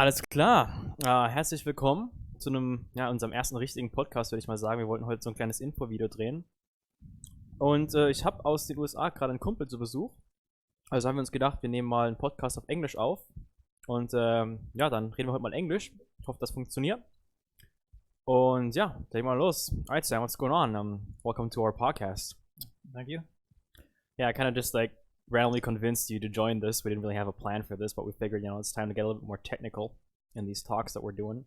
Alles klar. Herzlich willkommen zu unserem ersten richtigen Podcast, würde ich mal sagen. Wir wollten heute so ein kleines Infovideo drehen. Und ich habe aus den USA gerade einen Kumpel zu Besuch. Also haben wir uns gedacht, wir nehmen mal einen Podcast auf Englisch auf. Und dann reden wir heute mal Englisch. Ich hoffe, das funktioniert. Und ja, legen wir mal los. Alright, Sam, what's going on? Welcome to our podcast. Thank you. Yeah, I kind of just randomly convinced you to join this. We didn't really have a plan for this, but we figured, it's time to get a little bit more technical in these talks that we're doing.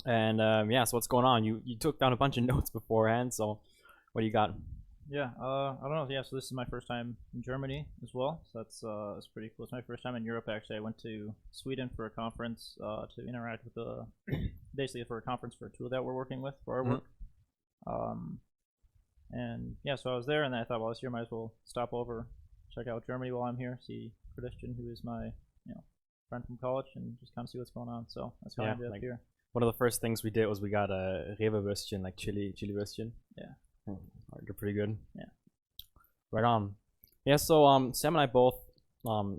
And so what's going on? You took down a bunch of notes beforehand, so what do you got? Yeah, I don't know. Yeah, so this is my first time in Germany as well. So that's pretty cool. It's my first time in Europe, actually. I went to Sweden for a conference to interact with basically for a conference for a tool that we're working with for our work. And yeah, so I was there, and then I thought, well, this year might as well stop over, check out Germany while I'm here, see Christian, who is my friend from college, and just kind of see what's going on. So that's how I ended up here. One of the first things we did was we got a Rewe-Würstchen, like chili Würstchen. Yeah. They're pretty good. Yeah. Right on. Yeah, so Sam and I both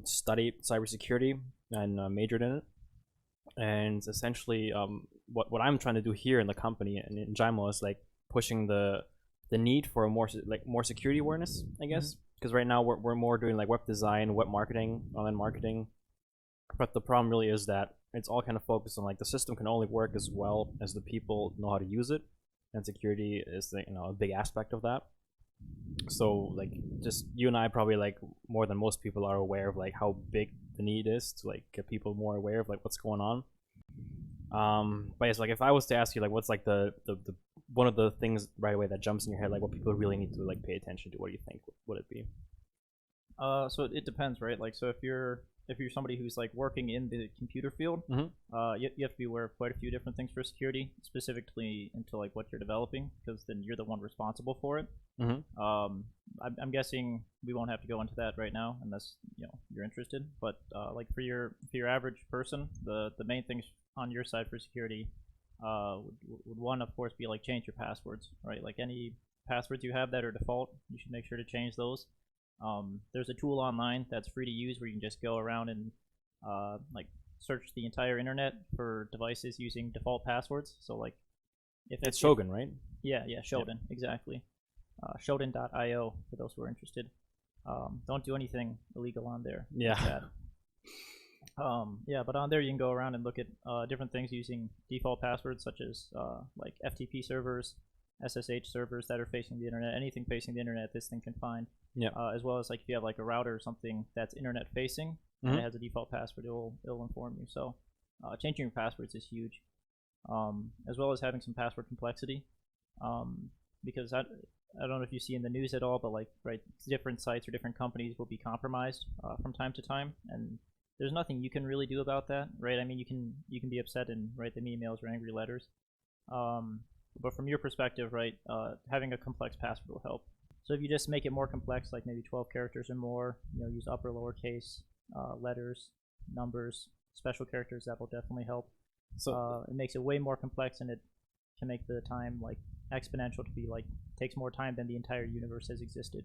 studied cybersecurity and majored in it. And essentially what I'm trying to do here in the company and in Jaimo is pushing the need for a more security awareness, I guess. Because right now we're more doing web design, web marketing, online marketing. But the problem really is that it's all kind of focused on the system can only work as well as the people know how to use it, and security is a big aspect of that. So just you and I probably more than most people are aware of how big the need is to get people more aware of what's going on. But it's if I was to ask you what's the one of the things right away that jumps in your head, what people really need to pay attention to, what do you think would it be? So it depends, right? So if you're somebody who's working in the computer field, you have to be aware of quite a few different things for security, specifically into what you're developing, because then you're the one responsible for it. I'm guessing we won't have to go into that right now unless you're interested. But for your average person, the main things on your side for security would one, of course, be change your passwords, right? Any passwords you have that are default, you should make sure to change those. There's a tool online that's free to use where you can just go around and search the entire internet for devices using default passwords. So if it's Shogun, right? Yeah, Shogun, exactly. Shodan.io for those who are interested. Don't do anything illegal on there. Yeah. But on there you can go around and look at different things using default passwords, such as FTP servers, SSH servers that are facing the internet, anything facing the internet this thing can find. Yeah. As well as if you have a router or something that's internet facing and it has a default password, it'll inform you. So changing your passwords is huge. As well as having some password complexity. Because I don't know if you see in the news at all, but different sites or different companies will be compromised from time to time, and there's nothing you can really do about that, right? I mean, you can be upset and write them emails or angry letters. But from your perspective, right, having a complex password will help. So if you just make it more complex, maybe 12 characters or more, use upper lowercase, letters, numbers, special characters, that will definitely help. So it makes it way more complex, and it can make the time exponential to be takes more time than the entire universe has existed.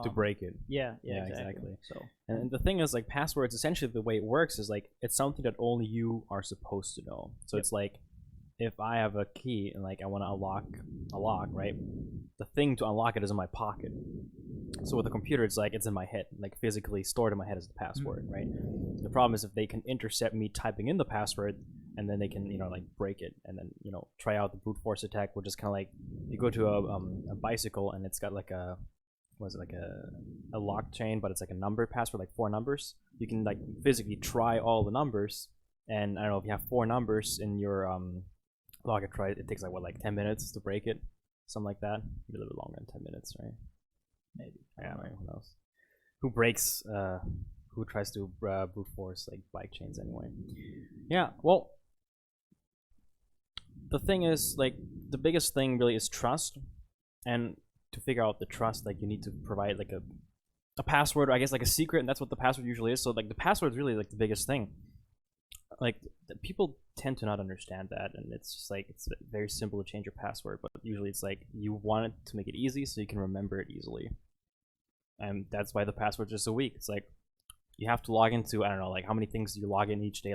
To break it. Yeah, exactly. So, and the thing is, passwords, essentially the way it works is it's something that only you are supposed to know. So it's if I have a key and I want to unlock a lock, right? The thing to unlock it is in my pocket. So with a computer, it's it's in my head, physically stored in my head as the password, right? The problem is if they can intercept me typing in the password, and then they can break it, and then try out the brute force attack, which is kind of you go to a bicycle and it's got a lock chain, but it's a number password, 4 numbers. You can physically try all the numbers, and I don't know if you have 4 numbers in your log, it takes 10 minutes to break it, something like that. Maybe a little bit longer than 10 minutes, right? Maybe. Yeah, right. Who knows? Who breaks? Who tries to brute force bike chains anyway? Yeah. Well, the thing is, the biggest thing really is trust, and to figure out the trust, you need to provide a password, I guess a secret, and that's what the password usually is. So the password is really the biggest thing. People tend to not understand that, and it's just it's very simple to change your password, but usually it's you want it to make it easy so you can remember it easily, and that's why the passwords are so weak. It's you have to log into, I don't know, how many things do you log in each day,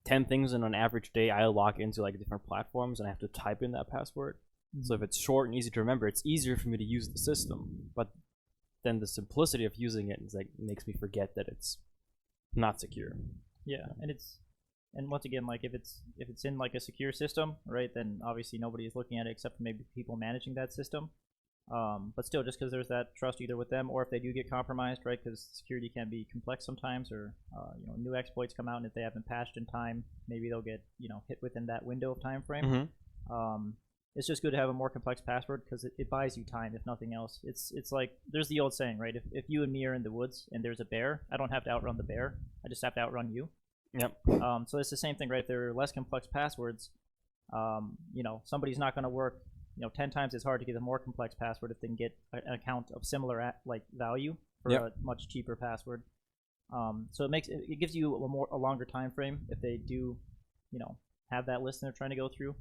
10 things in an average day, I log into like different platforms and I have to type in that password. So if it's short and easy to remember, it's easier for me to use the system. But then the simplicity of using it is like makes me forget that it's not secure. Yeah, and once again, like if it's in like a secure system, right, then obviously nobody is looking at it except for maybe people managing that system. But still, just because there's that trust either with them or if they do get compromised, right, because security can be complex sometimes, or new exploits come out, and if they haven't patched in time, maybe they'll get hit within that window of time frame. It's just good to have a more complex password because it buys you time, if nothing else. It's like there's the old saying, right? If you and me are in the woods and there's a bear, I don't have to outrun the bear. I just have to outrun you. Yep. So it's the same thing, right? If there are less complex passwords, somebody's not going to work 10 times as hard to get a more complex password if they can get an account of similar value for a much cheaper password. So it gives you a longer time frame if they do have that list they're trying to go through.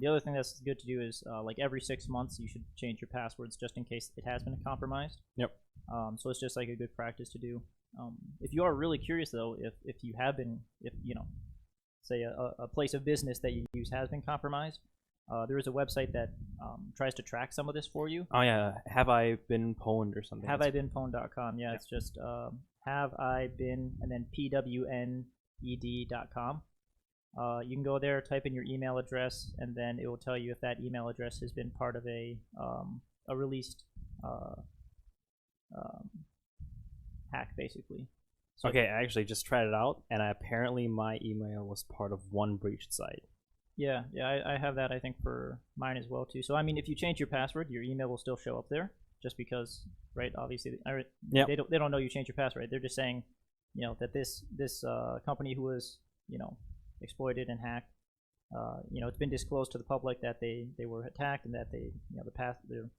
The other thing that's good to do is like every 6 months you should change your passwords just in case it has been compromised. Yep. So it's just like a good practice to do. If you are really curious though, if you have been, say a place of business that you use has been compromised, there is a website that tries to track some of this for you. Oh yeah, have I been pwned or something? Haveibeenpwned.com. Yeah, it's just have I been and then pwned.com. You can go there, type in your email address, and then it will tell you if that email address has been part of a released hack, basically. So okay, I actually just tried it out, and apparently my email was part of one breached site. Yeah, I have that, I think, for mine as well, too. So, I mean, if you change your password, your email will still show up there, just because, right, obviously, they don't know you changed your password. They're just saying, that this company who was, exploited and hacked, it's been disclosed to the public that they were attacked and that their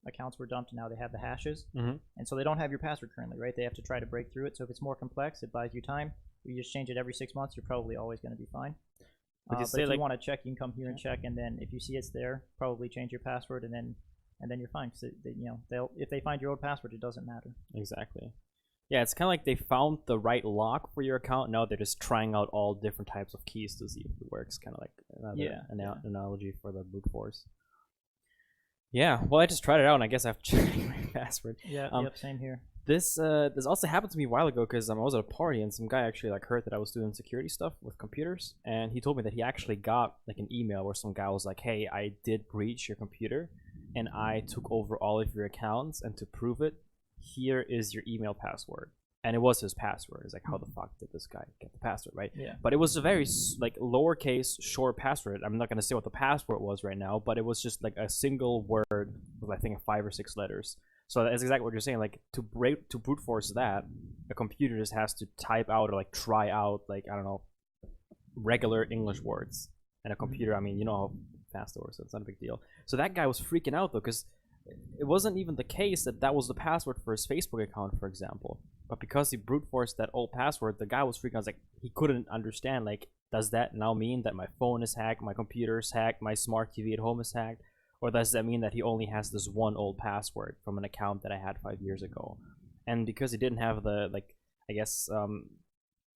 accounts were dumped, and now they have the hashes. And so they don't have your password currently, right? They have to try to break through it. So if it's more complex, it buys you time. If you just change it every 6 months, you're probably always going to be fine. But if you want to check, you can come here and check, and then if you see it's there, probably change your password, and then you're fine. Because if they find your old password, it doesn't matter. Exactly. Yeah, it's kind of like they found the right lock for your account. Now they're just trying out all different types of keys to see if it works. Kind of like another analogy for the brute force. Yeah, well, I just tried it out, and I guess I have to change my password. Yeah, same here. This also happened to me a while ago because I was at a party and some guy actually heard that I was doing security stuff with computers, and he told me that he actually got like an email where some guy was like, "Hey, I did breach your computer, and I took over all of your accounts, and to prove it, here is your email password." And it was his password. It's like, how the fuck did this guy get the password, right? Yeah. But it was a very lowercase short password. I'm not gonna say what the password was right now, but it was just like a single word with I think 5 or 6 letters. So that's exactly what you're saying. Like to brute force that, a computer just has to type out or like try out like I don't know regular English words, and a computer, I mean, you know how fast it works, so it's not a big deal. So that guy was freaking out though, because it wasn't even the case that was the password for his Facebook account, for example. But because he brute forced that old password, the guy was freaking out. Like he couldn't understand. Like, does that now mean that my phone is hacked, my computer is hacked, my smart TV at home is hacked? Or does that mean that he only has this one old password from an account that I had 5 years ago? And because he didn't have the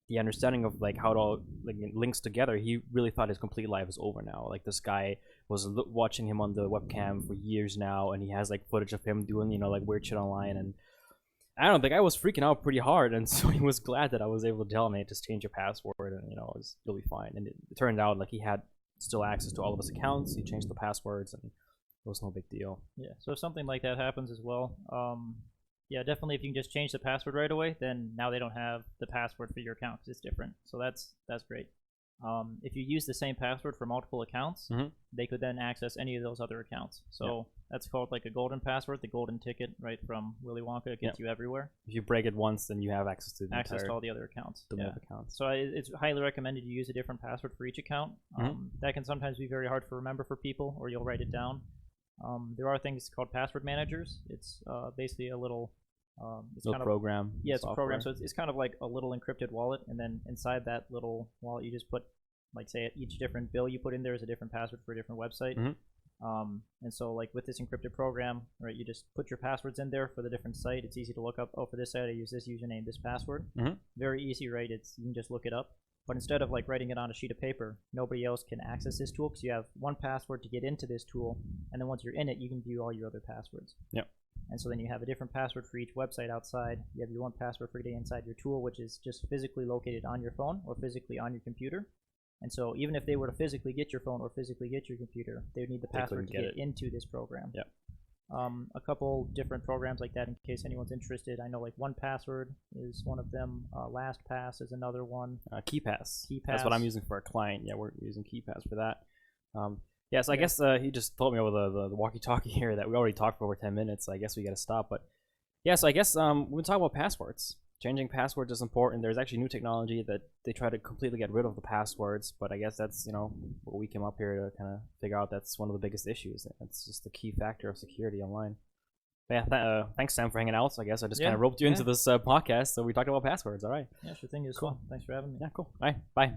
the understanding of like how it all links together, he really thought his complete life is over now. Like this guy was watching him on the webcam for years now, and he has like footage of him doing like weird shit online. And I don't know, the guy was freaking out pretty hard, and so he was glad that I was able to tell him, "Hey, just change your password, and you'll be fine." And it turned out like he had still access to all of his accounts. He changed the passwords, and it was no big deal. Yeah, so if something like that happens as well, yeah, definitely if you can just change the password right away, then now they don't have the password for your account because it's different. So that's great. If you use the same password for multiple accounts, they could then access any of those other accounts. So that's called like a golden password, the golden ticket, right, from Willy Wonka. It gets you everywhere. If you break it once, then you have access to all the other accounts. Accounts. So it's highly recommended you use a different password for each account. That can sometimes be very hard to remember for people, or you'll write it down. There are things called password managers. It's basically a little it's kind of program. Yeah, it's a program. So it's kind of like a little encrypted wallet, and then inside that little wallet, you just put, like, say, each different bill you put in there is a different password for a different website. And so, like, with this encrypted program, right, you just put your passwords in there for the different site. It's easy to look up. Oh, for this site, I use this username, this password. Very easy, right? You can just look it up. But instead of like writing it on a sheet of paper, nobody else can access this tool because you have one password to get into this tool, and then once you're in it, you can view all your other passwords. Yep. And so then you have a different password for each website outside. You have your one password for getting inside your tool, which is just physically located on your phone or physically on your computer. And so even if they were to physically get your phone or physically get your computer, they would need the password to get into this program. Yep. A couple different programs like that in case anyone's interested. I know like 1Password is one of them. LastPass is another one. KeyPass. KeyPass. That's what I'm using for a client. Yeah, we're using KeyPass for that. I guess he just told me over the walkie-talkie here that we already talked for over 10 minutes. So I guess we got to stop. But yeah, so I guess we'll talk about passwords. Changing passwords is important. There's actually new technology that they try to completely get rid of the passwords, but I guess that's, what we came up here to kind of figure out. That's one of the biggest issues. It's just the key factor of security online. But yeah, thanks, Sam, for hanging out. So I guess I just kind of roped you into this podcast, so we talked about passwords. All right. Yeah, sure thing. It was cool. Thanks for having me. Yeah, cool. All right, bye.